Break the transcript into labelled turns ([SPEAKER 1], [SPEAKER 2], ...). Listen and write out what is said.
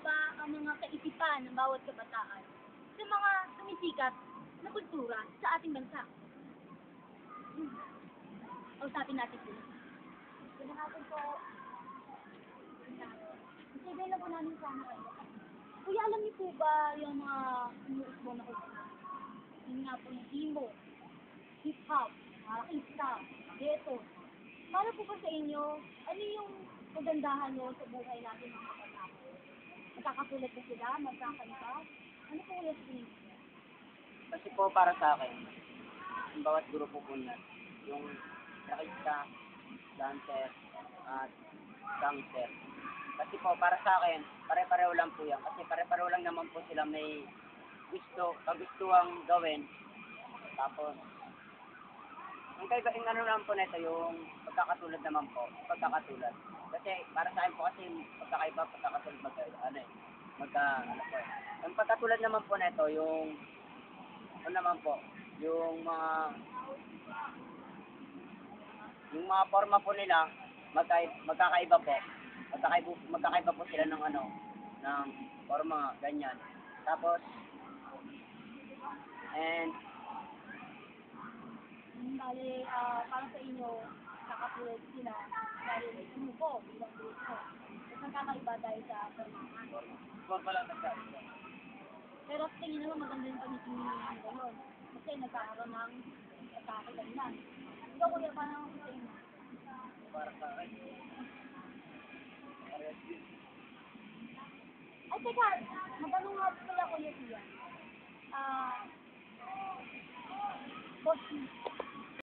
[SPEAKER 1] ba ang mga kaisipan ng bawat kabataan sa mga sumisikat na kultura sa ating bansa? Usapin natin po. Sige natin po. Sige lang po namin sana kayo. Kuya, alam niyo po ba yung mga umuusbo na kultura? Yun nga po yung emo, hip-hop, artista, ghetto. Para po ba sa inyo, ano yung kagandahan nyo sa buhay natin mga kabataan? Magkakasulat ba sila? Magkakanta? Ano po yung tingin?
[SPEAKER 2] Kasi po para sa akin, yung bawat grupo po niyan, yung rakista, dancer, at gangster. Kasi po para sa akin, pare-pareho lang po yan. Kasi pare-pareho lang naman po sila may kagustuhang gawin. Tapos, yung ano naman po nito, yung pagkakatulad naman po, pagkakatulad. Kasi para sa akin po kasi pagkakatulad yung pagkatulad naman po nito, yung ano naman po, yung mga forma po nila, magkakaiba po. Magkakaiba po sila ng ng forma, ganyan. Tapos, and
[SPEAKER 1] Bale, para sa inyo, kakatulad sila dahil sumuko bilang grupo. At nagkakaiba dahil sa permangan.
[SPEAKER 2] forma lang nagkaiba.
[SPEAKER 1] Pero sa tingin naman maganda yung pagiging ng gano'n. Kasi nagkakaroon ng pagkakailan. Ikaw kuya, paano sa inyo?
[SPEAKER 2] Para sa akin,
[SPEAKER 1] Ay, teka, matanong nga pala kuya siya. Boss,